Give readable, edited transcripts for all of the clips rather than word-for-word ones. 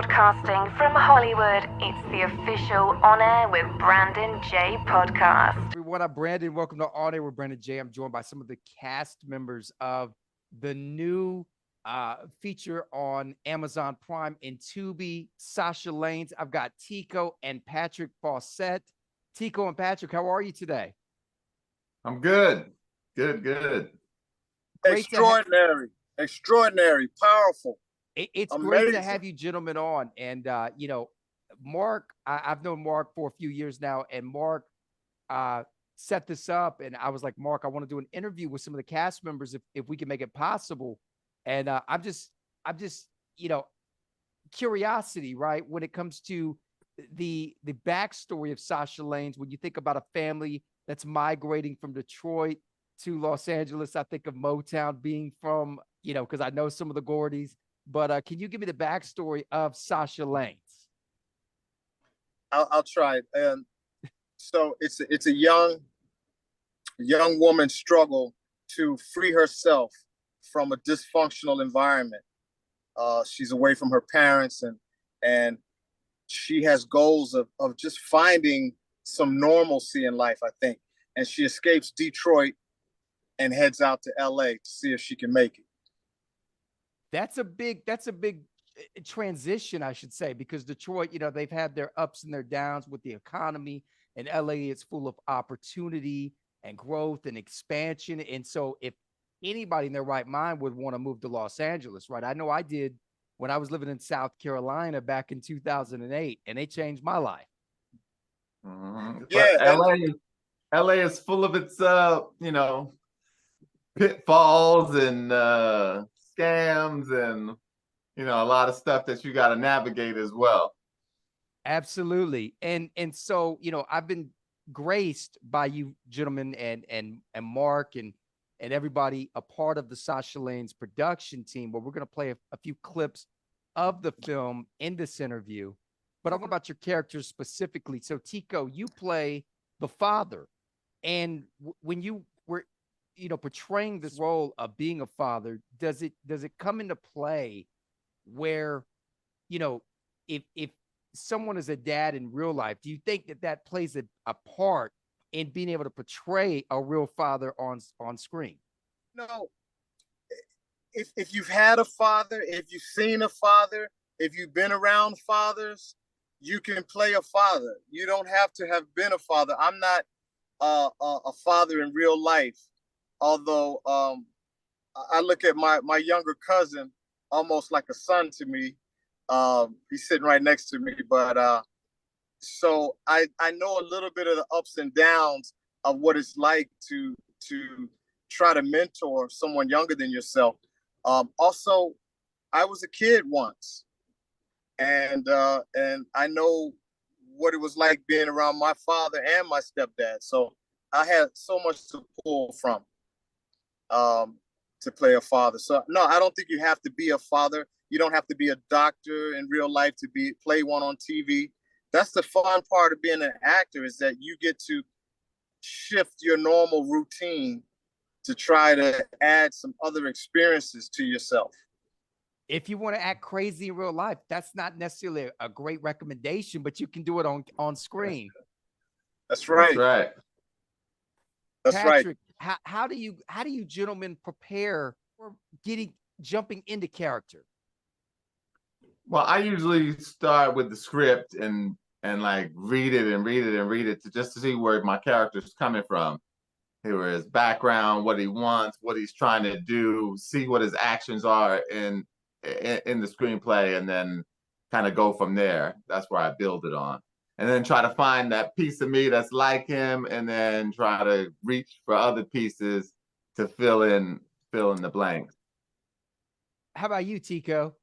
Broadcasting from Hollywood, it's the official On Air with Brandon J podcast. Everyone, I'm Brandon. Welcome to On Air with Brandon J. I'm joined by some of the cast members of the new feature on Amazon Prime and Tubi, Sasha Lanes. I've got Tico and Patrick Faucette. Tico and Patrick, how are you today? I'm good. Good. Extraordinary, powerful. It's amazing. great to have you gentlemen on. And, Marc, I've known Marc for a few years now, and Marc set this up. And I was like, Marc, I want to do an interview with some of the cast members if we can make it possible. And I'm just, curiosity, right? When it comes to the backstory of Sasha Lanes, when you think about a family that's migrating from Detroit to Los Angeles, I think of Motown being from, because I know some of the Gordys. But can you give me the backstory of Sasha Lanes? I'll try it. So it's a young woman's struggle to free herself from a dysfunctional environment. She's away from her parents, and she has goals of just finding some normalcy in life, I think. And she escapes Detroit and heads out to LA to see if she can make it. That's a big transition, I should say, because Detroit, they've had their ups and their downs with the economy, and LA is full of opportunity and growth and expansion. And so if anybody in their right mind would want to move to Los Angeles, right? I know I did when I was living in South Carolina back in 2008, and it changed my life. Mm-hmm. Yeah, LA is full of its pitfalls and scams and a lot of stuff that you got to navigate as well. Absolutely. And so I've been graced by you gentlemen and Marc and everybody a part of the Sasha Lanes production team, where we're going to play a few clips of the film in this interview. But I want about your characters specifically. So Tico, you play the father, and when you were portraying this role of being a father, does it come into play where, if someone is a dad in real life, do you think that plays a part in being able to portray a real father on screen? No, if you've had a father, if you've seen a father, if you've been around fathers, you can play a father. You don't have to have been a father. I'm not a father in real life. Although I look at my younger cousin almost like a son to me. He's sitting right next to me. But so I know a little bit of the ups and downs of what it's like to try to mentor someone younger than yourself. Also, I was a kid once, and I know what it was like being around my father and my stepdad. So I had so much to pull from. To play a father. So no, I don't think you have to be a father. You don't have to be a doctor in real life to play one on TV. That's the fun part of being an actor, is that you get to shift your normal routine to try to add some other experiences to yourself. If you want to act crazy in real life, that's not necessarily a great recommendation, but you can do it on screen. That's right. That's Patrick, right. How do you gentlemen prepare for jumping into character? Well, I usually start with the script and like read it just to see where my character's coming from, where his background, what he wants, what he's trying to do, see what his actions are in the screenplay, and then kind of go from there. That's where I build it on. And then try to find that piece of me that's like him, and then try to reach for other pieces to fill in the blanks. How about you, Tico?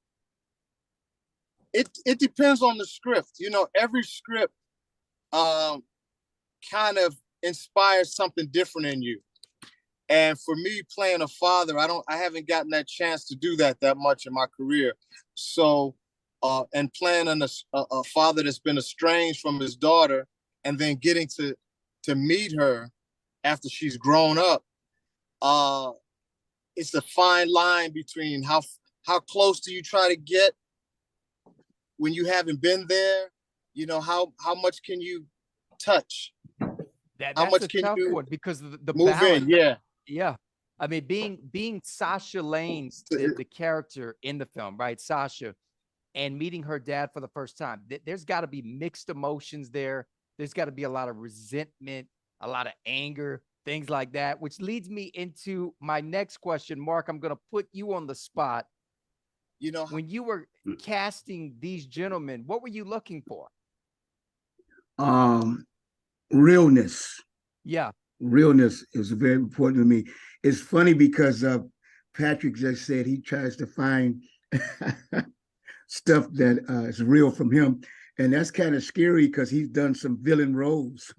It depends on the script. Every script kind of inspires something different in you. And for me, playing a father, I haven't gotten that chance to do that much in my career. So and playing a father that's been estranged from his daughter, and then getting to meet her after she's grown up, it's a fine line between how close do you try to get when you haven't been there, you know, how much can you touch? How That's much a can tough you one because of the move balance. in? Yeah. Yeah. I mean, being Sasha Lanes, the character in the film, right? Sasha, and meeting her dad for the first time. There's got to be mixed emotions there. There's got to be a lot of resentment, a lot of anger, things like that, which leads me into my next question. Mark, I'm going to put you on the spot. You know, When you were casting these gentlemen, what were you looking for? Realness. Yeah. Realness is very important to me. It's funny because Patrick just said he tries to find stuff that is real from him. And that's kind of scary because he's done some villain roles.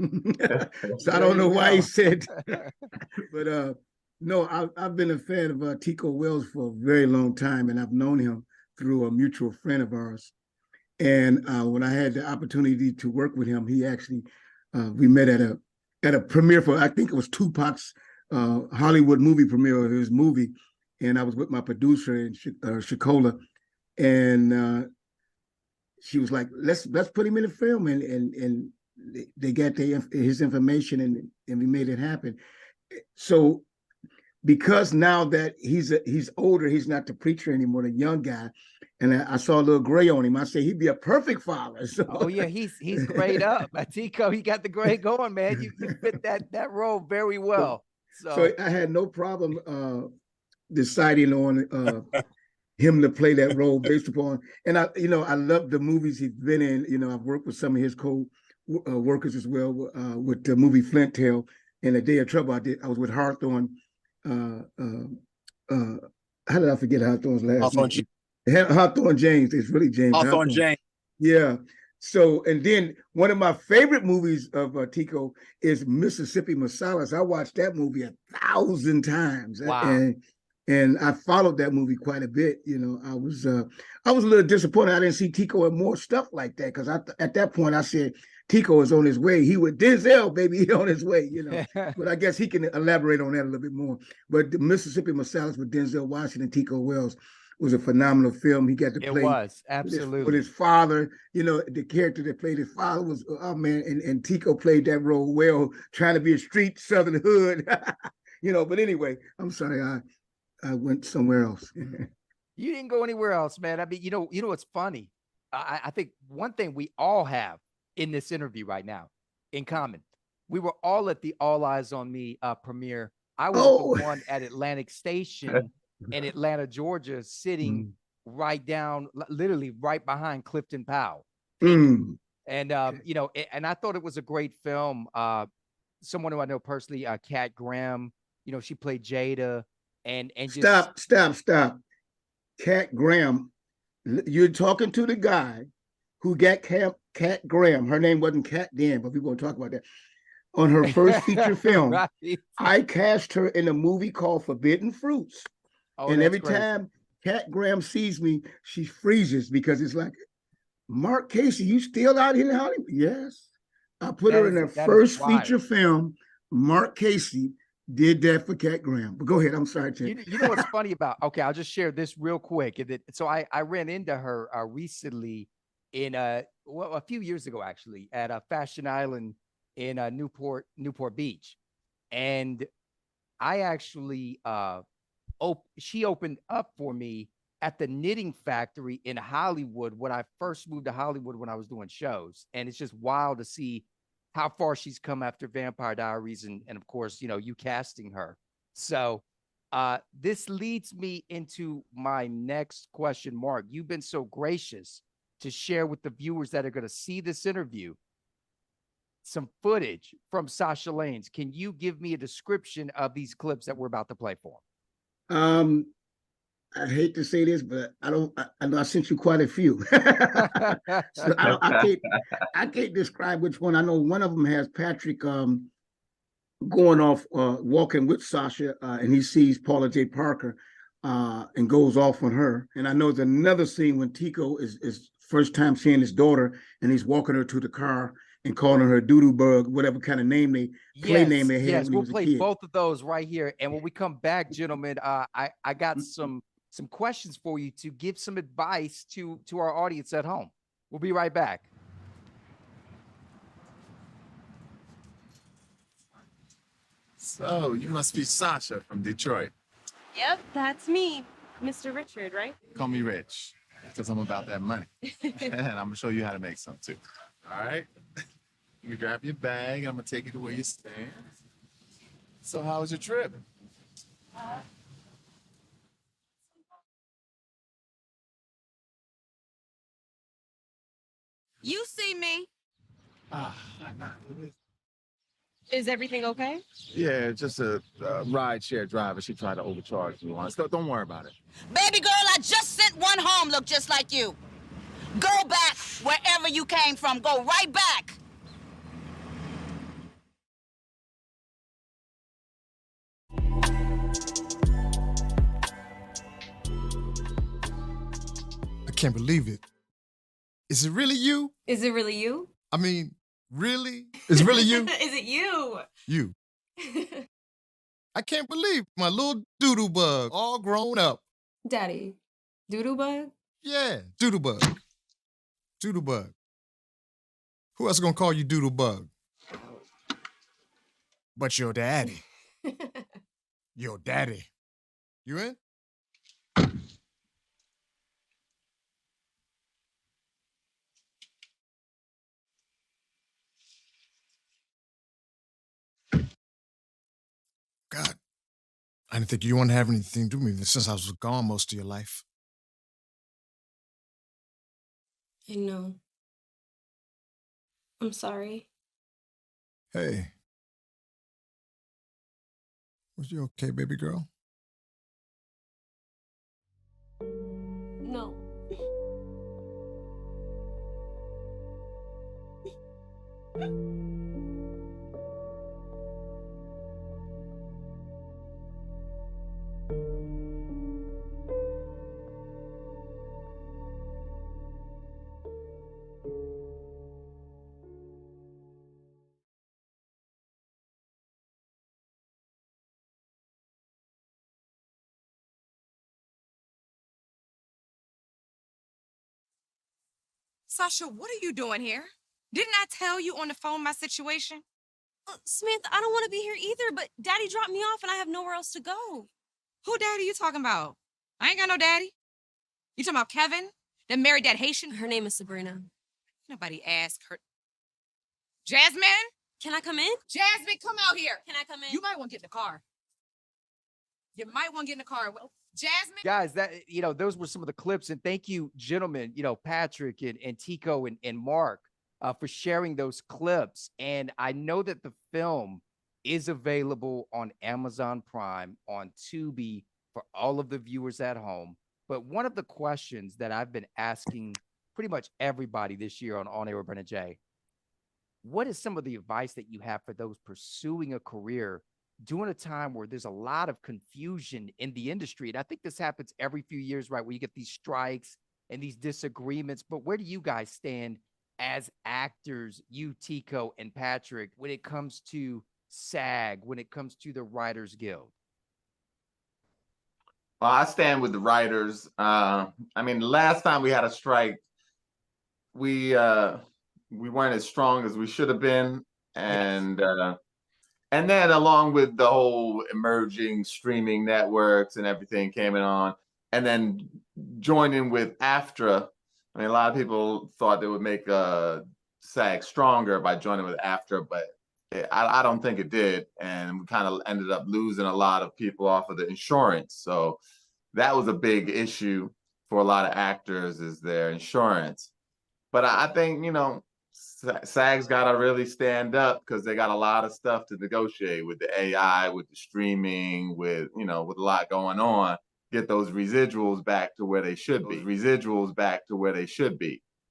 So I don't know why he said, but no, I've been a fan of Tico Wells for a very long time, and I've known him through a mutual friend of ours. And when I had the opportunity to work with him, he actually, we met at a premiere for, I think it was Tupac's Hollywood movie premiere of his movie. And I was with my producer in Shakola, and she was like, let's put him in the film, and they got his information, and we made it happen. So because now that he's older, he's not the preacher anymore, the young guy, and I saw a little gray on him. I say he'd be a perfect father. So. Oh yeah, he's grayed up. Tico, he got the gray going, man. You fit that role very well. So I had no problem deciding on him to play that role based upon, and I love the movies he's been in. You know, I've worked with some of his co-workers as well with the movie Flint Tail and A Day of Trouble. I was with Hawthorne. How did I forget Hawthorne's last name? Hawthorne James. It's really James Hawthorne James. Yeah. So, and then one of my favorite movies of Tico is Mississippi Masalas. I watched that movie 1,000 times. Wow. And I followed that movie quite a bit. You know, I was a little disappointed I didn't see Tico in more stuff like that, because at that point I said Tico is on his way. He with Denzel, baby, he on his way. You know, but I guess he can elaborate on that a little bit more. But the Mississippi Masalas with Denzel Washington, Tico Wells, was a phenomenal film. He got to play. It was absolutely with his father. You know, the character that played his father was man, and Tico played that role well, trying to be a street Southern hood. You know, but anyway, I'm sorry, I went somewhere else. You didn't go anywhere else, man. I mean, you know what's funny? I think one thing we all have in this interview right now in common, we were all at the All Eyes on Me premiere. I was at the one at Atlantic Station in Atlanta, Georgia, sitting right down, literally right behind Clifton Powell. And, you know, and I thought it was a great film. Someone who I know personally, Kat Graham, you know, she played Jada. And stop. Kat Graham, you're talking to the guy who got Kat Graham. Her name wasn't Kat then, but we're going to talk about that. On her first feature film, right. I cast her in a movie called Forbidden Fruits. And every time Kat Graham sees me, she freezes, because it's like, Marc Cayce, you still out here in Hollywood? Yes. I put her in her first feature film. Marc Cayce did that for Kat Graham. But go ahead. I'm sorry, Tim. You know what's funny about? Okay, I'll just share this real quick. So I ran into her recently in a few years ago, actually, at a Fashion Island in Newport Beach, and I actually she opened up for me at the Knitting Factory in Hollywood when I first moved to Hollywood, when I was doing shows. And it's just wild to see how far she's come after Vampire Diaries and of course, you know, you casting her. So this leads me into my next question. Mark, you've been so gracious to share with the viewers that are going to see this interview some footage from Sasha Lanes. Can you give me a description of these clips that we're about to play for? I hate to say this, but I know I sent you quite a few. So I can't describe which one. I know one of them has Patrick going off, walking with Sasha, and he sees Paula J. Parker and goes off on her. And I know there's another scene when Tico is first time seeing his daughter, and he's walking her to the car and calling her doodoo bug, whatever kind of name they name they had. Yes, when we'll he was a play kid. both of those right here. And when we come back, gentlemen, I got some questions for you to give some advice to our audience at home. We'll be right back. So, you must be Sasha from Detroit. Yep, that's me, Mr. Richard, right? Call me Rich, because I'm about that money. And I'm going to show you how to make some, too. All right? You grab your bag, I'm going to take you to where you stand. So, how was your trip? You see me. Ah, Is everything okay? yeah, just a ride-share driver. She tried to overcharge me once. Don't worry about it. Baby girl, I just sent one home look just like you. Go back wherever you came from. Go right back. I can't believe it. Is it really you? Is it really you? I mean, really? Is it really you? Is it you? You. I can't believe my little doodle bug all grown up. Daddy, doodoo bug? Yeah, doodle bug. Doodle bug. Who else gonna call you doodle bug? But your daddy. Your daddy. You in? God, I didn't think you wanted to have anything to do with me since I was gone most of your life. I know. I'm sorry. Hey. Was you okay, baby girl? No. Sasha, what are you doing here? Didn't I tell you on the phone my situation? Samantha, I don't want to be here either, but Daddy dropped me off and I have nowhere else to go. Who daddy you talking about? I ain't got no daddy. You talking about Kevin? That married that Haitian? Her name is Sabrina. Nobody asked her. Jasmine? Can I come in? Jasmine, come out here. Can I come in? You might want to get in the car. You might want to get in the car. Jasmine? Guys, that those were some of the clips, and thank you, gentlemen, Patrick and Tico and Mark for sharing those clips. And I know that the film is available on Amazon Prime, on Tubi for all of the viewers at home. But one of the questions that I've been asking pretty much everybody this year on Air with Brandon J, what is some of the advice that you have for those pursuing a career during a time where there's a lot of confusion in the industry? And I think this happens every few years, right? Where you get these strikes and these disagreements. But where do you guys stand as actors, you, Tico and Patrick, when it comes to SAG, when it comes to the Writers Guild? Well, I stand with the writers. I mean, the last time we had a strike, we weren't as strong as we should have been. And then along with the whole emerging streaming networks and everything came on, and then joining with AFTRA. I mean, a lot of people thought they would make SAG stronger by joining with AFTRA, but I don't think it did. And we kind of ended up losing a lot of people off of the insurance. So that was a big issue for a lot of actors, is their insurance. But I think, SAG's got to really stand up because they got a lot of stuff to negotiate with the AI, with the streaming, with a lot going on. Get those residuals back to where they should be.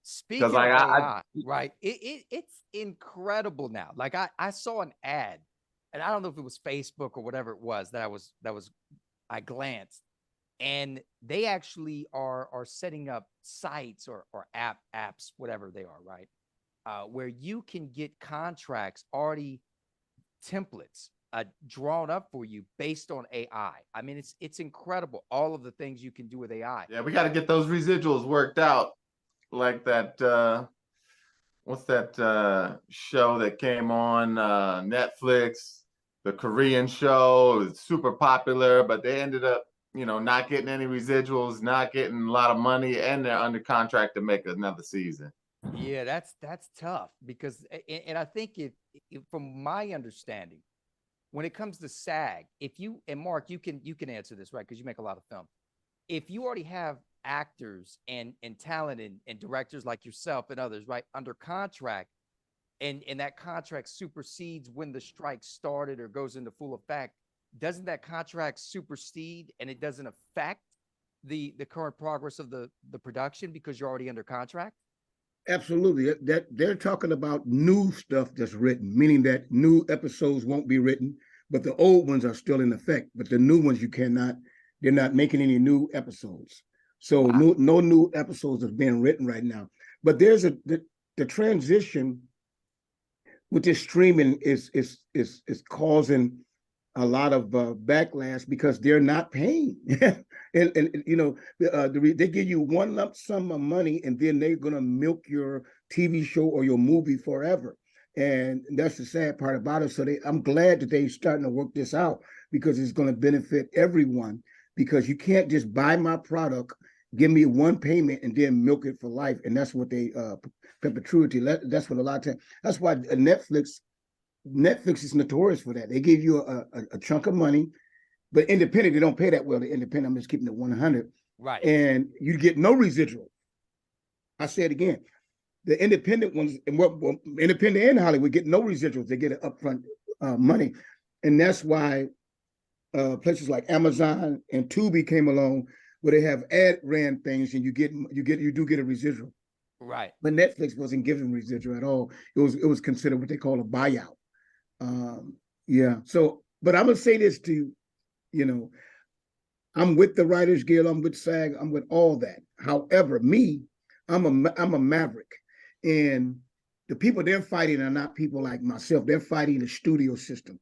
Speaking of AI, right? It's incredible now. Like I saw an ad, and I don't know if it was Facebook or whatever it was I glanced, and they actually are setting up sites or apps, whatever they are, right? Where you can get contracts already templates drawn up for you based on AI. I mean, it's incredible, all of the things you can do with AI. Yeah, we got to get those residuals worked out. like that what's that show that came on Netflix, the Korean show. It was super popular, but they ended up, not getting any residuals, not getting a lot of money, and they're under contract to make another season. Yeah, that's tough because, and I think from my understanding, when it comes to SAG, if you, and Mark, you can answer this, right? Because you make a lot of film. If you already have actors and talent and directors like yourself and others, right, under contract, and that contract supersedes when the strike started or goes into full effect, doesn't that contract supersede and it doesn't affect the current progress of the production because you're already under contract? Absolutely. That they're talking about new stuff that's written, meaning that new episodes won't be written, but the old ones are still in effect. But the new ones, they're not making any new episodes. So wow. No new episodes are being written right now. But there's the transition with this streaming is causing a lot of backlash because they're not paying. and they give you one lump sum of money and then they're going to milk your TV show or your movie forever. And that's the sad part about it. So I'm glad that they're starting to work this out because it's going to benefit everyone, because you can't just buy my product, give me one payment and then milk it for life. And that's what they perpetuity. That's what a lot of times. That's why Netflix is notorious for that. They give you a chunk of money, but independent, they don't pay that well. The independent, I'm just keeping it 100. Right. And you get no residual. I say it again. The independent ones, independent and Hollywood, get no residuals. They get an upfront money. And that's why places like Amazon and Tubi came along where they have ad ran things and you do get a residual. Right. But Netflix wasn't giving residual at all. It was considered what they call a buyout. Yeah. So, but I'm gonna say this to you, I'm with the Writers Guild, I'm with SAG, I'm with all that. However, I'm a maverick, and the people they're fighting are not people like myself. They're fighting the studio system.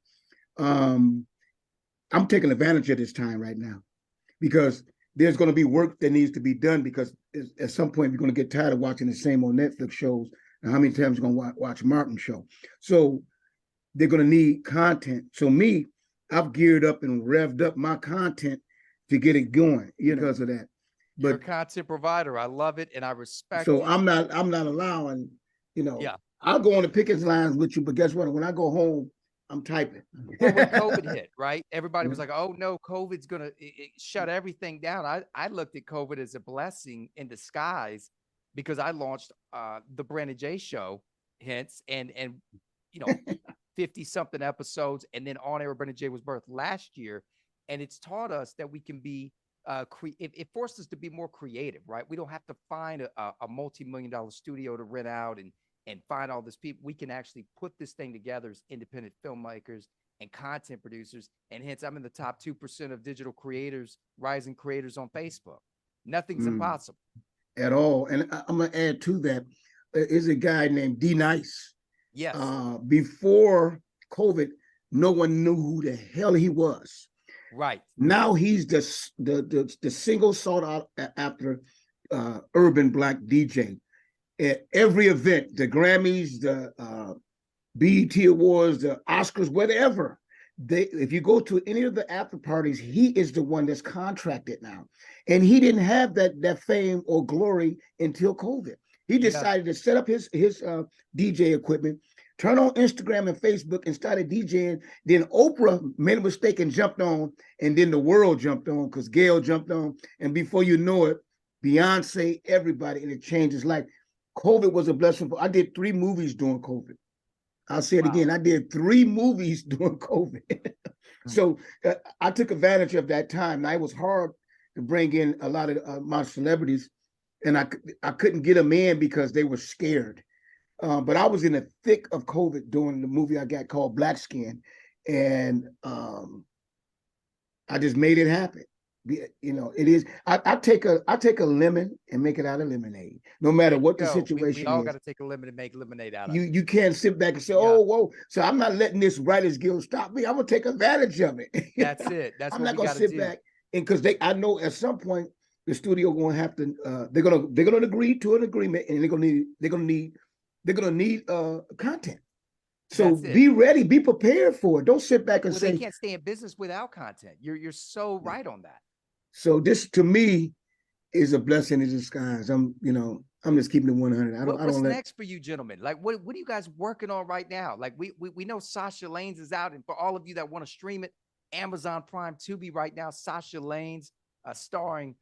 I'm taking advantage of this time right now because there's going to be work that needs to be done, because at some point you're going to get tired of watching the same old Netflix shows. And how many times you're going to watch Martin show? So they're going to need content. So I've geared up and revved up my content to get it going because of that. But you're a content provider. I love it and I respect so it. I'm not allowing, Yeah. I'll go on the picket lines with you, but guess what? When I go home, I'm typing. Well, when COVID hit, right? Everybody was like, oh no, COVID's gonna shut everything down. I looked at COVID as a blessing in disguise because I launched the Brandon J Show, hence, and 50 something episodes, and then On Air with Brandon J was birthed last year. And it's taught us that we can be it forced us to be more creative, right? We don't have to find a multi-million-dollar studio to rent out and find all this people. We can actually put this thing together as independent filmmakers and content producers. And hence, I'm in the top 2% of digital creators, rising creators on Facebook. Nothing's impossible. At all. And I'm going to add to that, is a guy named D Nice. Yes. Before COVID, no one knew who the hell he was. Right. Now he's the single sought after urban Black DJ. At every event, the Grammys, the BET Awards, the Oscars, whatever, if you go to any of the after parties, he is the one that's contracted now. And he didn't have that fame or glory until COVID. He decided to set up his DJ equipment, turn on Instagram and Facebook and started DJing. Then Oprah made a mistake and jumped on, and then the world jumped on because Gail jumped on. And before you know it, Beyonce, everybody, and it changed his life. COVID was a blessing. I did 3 movies during COVID. I'll say it again. I did 3 movies during COVID. So I took advantage of that time. Now, it was hard to bring in a lot of my celebrities, and I couldn't get them in because they were scared. But I was in the thick of COVID doing the movie I got called Black Skin, and I just made it happen. It is. I take a lemon and make it out of lemonade, no matter what the situation is. We all got to take a lemon and make lemonade out of it. You can't sit back and say, "Oh, whoa!" So I'm not letting this Writers Guild stop me. I'm gonna take advantage of it. That's it. That's I'm what not we gonna gotta sit do. back and because I know at some point the studio going to have to they're gonna agree to an agreement, and they're gonna need content. So be ready, be prepared for it. Don't sit back and say they can't stay in business without content. You're so right on that. So this to me is a blessing in disguise. I'm just keeping it 100. What's next for you gentlemen? Like what are you guys working on right now? Like we know Sasha Lanes is out, and for all of you that want to stream it, Amazon Prime, Tubi right now, Sasha Lanes, starring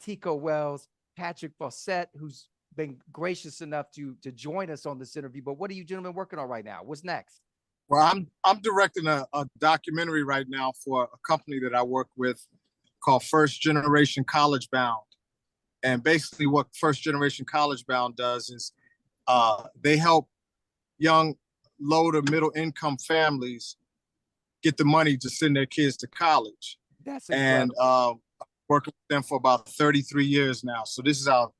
Tico Wells, Patrick Faucette, who's been gracious enough to join us on this interview. But what are you gentlemen working on right now? What's next? Well, I'm directing a documentary right now for a company that I work with called First Generation College Bound. And basically what First Generation College Bound does is they help young low to middle income families get the money to send their kids to college. That's incredible. And working with them for about 33 years now. So this is our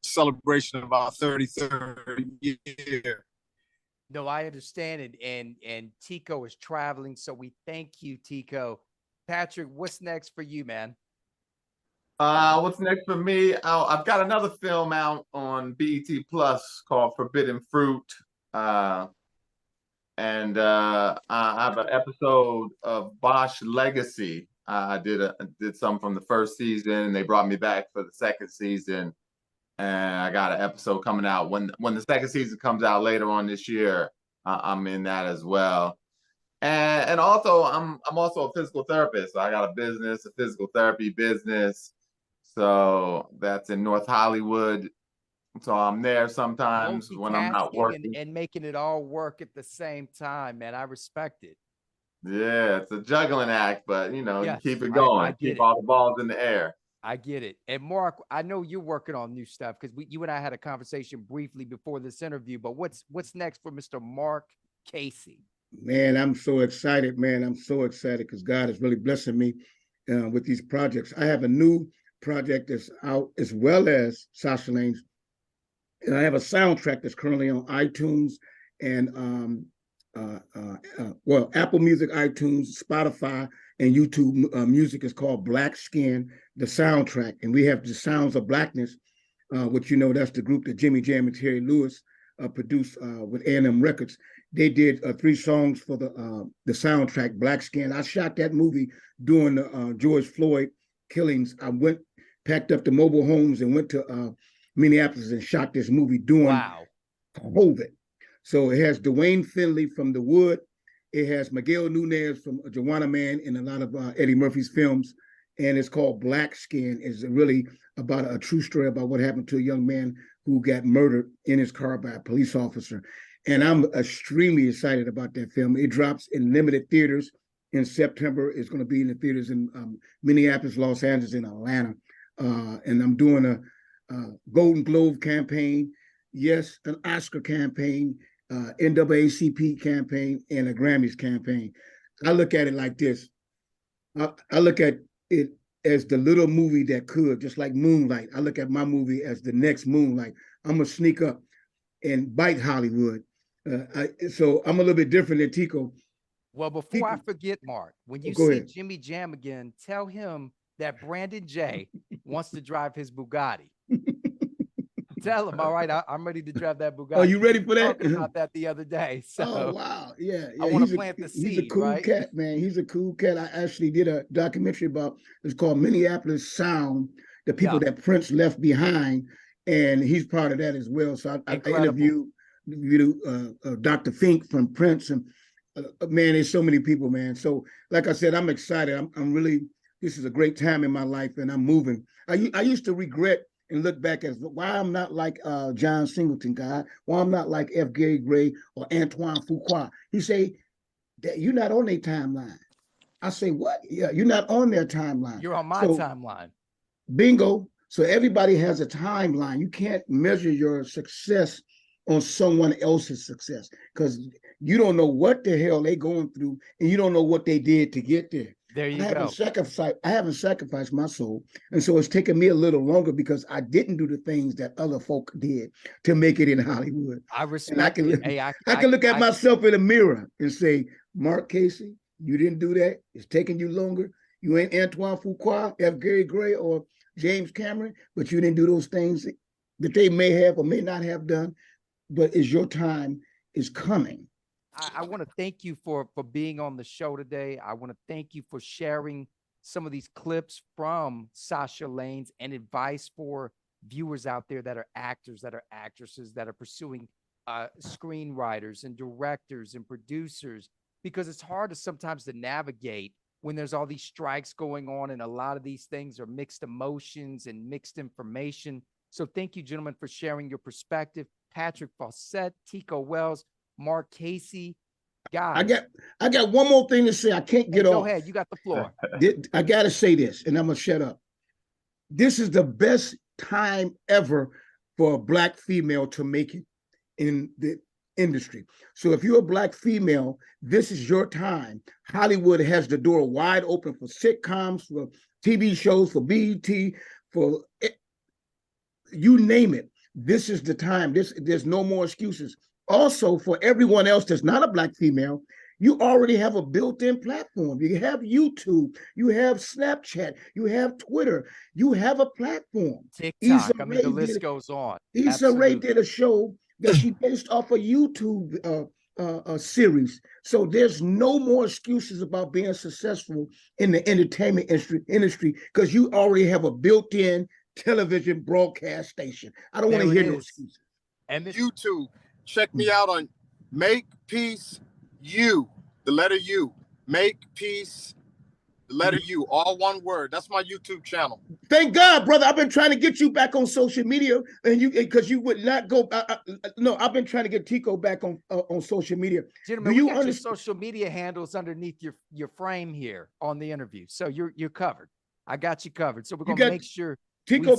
celebration of our 33rd year. No, I understand it. And Tico is traveling. So we thank you, Tico. Patrick, what's next for you, man? What's next for me? I've got another film out on BET Plus called Forbidden Fruit. And I have an episode of Bosch Legacy. I did some from the first season, and they brought me back for the second season. And I got an episode coming out when the second season comes out later on this year. I'm in that as well. And also I'm also a physical therapist. So I got a business, a physical therapy business. So that's in North Hollywood. So I'm there sometimes when I'm not working. And making it all work at the same time, man. I respect it. Yeah, it's a juggling act, but you keep it going. Keep all the balls in the air. I get it. And Mark, I know you're working on new stuff because you and I had a conversation briefly before this interview, but what's next for Mr. Marc Cayce? Man, I'm so excited, man. I'm so excited because God is really blessing me with these projects. I have a new project that's out as well as Sasha Lanes. And I have a soundtrack that's currently on iTunes and Apple Music, iTunes, Spotify, and YouTube Music. Is called Black Skin, the soundtrack. And we have the Sounds of Blackness, which that's the group that Jimmy Jam and Terry Lewis produced with A&M Records. They did 3 songs for the soundtrack, Black Skin. I shot that movie during the George Floyd killings. I packed up the mobile homes and went to Minneapolis and shot this movie during COVID. So it has Dwayne Finley from The Wood. It has Miguel Nunez from Joanna Man and a lot of Eddie Murphy's films. And it's called Black Skin. It's really about a true story about what happened to a young man who got murdered in his car by a police officer. And I'm extremely excited about that film. It drops in limited theaters in September. It's going to be in the theaters in Minneapolis, Los Angeles, and Atlanta. And I'm doing a Golden Globe campaign, yes, an Oscar campaign, NAACP campaign, and a Grammys campaign. I look at it like this. I look at it as the little movie that could, just like Moonlight. I look at my movie as the next Moonlight. I'm going to sneak up and bite Hollywood. So I'm a little bit different than Tico. Well, before I forget, Mark, when you see Jimmy Jam again, tell him that Brandon J wants to drive his Bugatti. Tell him, all right, I'm ready to drive that Bugatti. Oh, you ready for that? We talked about that the other day. So, oh, wow. Yeah. I want to plant the seed, He's a cool cat, man. He's a cool cat. I actually did a documentary it's called Minneapolis Sound, the people that Prince left behind, and he's part of that as well. So I interviewed Dr. Fink from Prince, and man, there's so many people, man. So like I said, I'm excited. I'm really, this is a great time in my life, and I'm moving. I used to regret and look back at why I'm not like John Singleton, God, why I'm not like F. Gary Gray or Antoine Fuqua. He say, that you're not on their timeline. I say, what? Yeah, you're not on their timeline. You're on my timeline. Bingo. So everybody has a timeline. You can't measure your success on someone else's success because you don't know what the hell they're going through and you don't know what they did to get there. There you go. I haven't sacrificed my soul. And so it's taken me a little longer because I didn't do the things that other folk did to make it in Hollywood. I respect and I can look at myself in the mirror and say, Marc Cayce, you didn't do that. It's taking you longer. You ain't Antoine Fuqua, F. Gary Gray, or James Cameron, but you didn't do those things that they may have or may not have done. But your time is coming. I want to thank you for being on the show today. I want to thank you for sharing some of these clips from Sasha Lanes and advice for viewers out there that are actors, that are actresses, that are pursuing screenwriters and directors and producers, because it's hard to sometimes to navigate when there's all these strikes going on, and a lot of these things are mixed emotions and mixed information. So thank you, gentlemen, for sharing your perspective. Patrick Faucette, Tico Wells, Marc Cayce. Guys, I got one more thing to say. I can't get off. Go ahead. You got the floor. I got to say this, and I'm going to shut up. This is the best time ever for a Black female to make it in the industry. So if you're a Black female, this is your time. Hollywood has the door wide open for sitcoms, for TV shows, for BET, for you name it. This is the time. There's no more excuses. Also, for everyone else that's not a Black female, you already have a built-in platform. You have YouTube, you have Snapchat, you have Twitter, you have a platform. TikTok, the list goes on. Issa Rae did a show that she based off a YouTube series. So there's no more excuses about being successful in the entertainment industry because you already have a built-in television broadcast station. I don't want to hear no excuses. And YouTube. Check me out on Make Peace U, the letter U. Make Peace, the letter U, all one word. That's my YouTube channel. Thank God, brother. I've been trying to get you back on social media, and because you would not go. No, I've been trying to get Tico back on social media. Gentlemen, you got your social media handles underneath your frame here on the interview, so you're covered. I got you covered. So we're gonna make sure. Tico,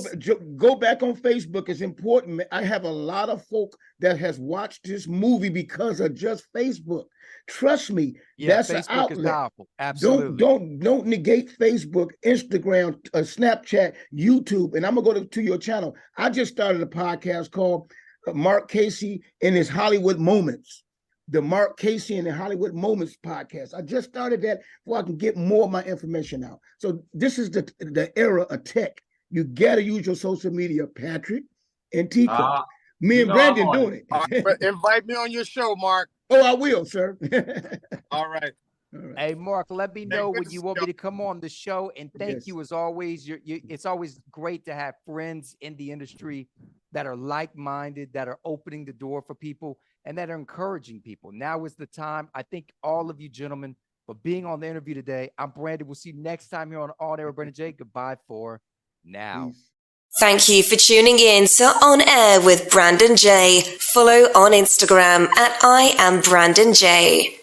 go back on Facebook. It's important. I have a lot of folk that has watched this movie because of just Facebook. Trust me, that's Facebook an outlet. Is powerful. Absolutely. Don't negate Facebook, Instagram, Snapchat, YouTube. And I'm gonna go to your channel. I just started a podcast called Marc Cayce in His Hollywood Moments. The Marc Cayce and the Hollywood Moments podcast. I just started that before I can get more of my information out. So this is the era of tech. You got to use your social media, Patrick and Tico. Me and Brandon doing it. Invite me on your show, Mark. Oh, I will, sir. All right. Hey, Mark, let me know when you want me to come on the show. And thank you as always. It's always great to have friends in the industry that are like-minded, that are opening the door for people, and that are encouraging people. Now is the time. I thank all of you gentlemen for being on the interview today. I'm Brandon. We'll see you next time here on On Air with Brandon J. Goodbye for now. Thank you for tuning in to On Air with Brandon J. Follow on Instagram at I am Brandon J.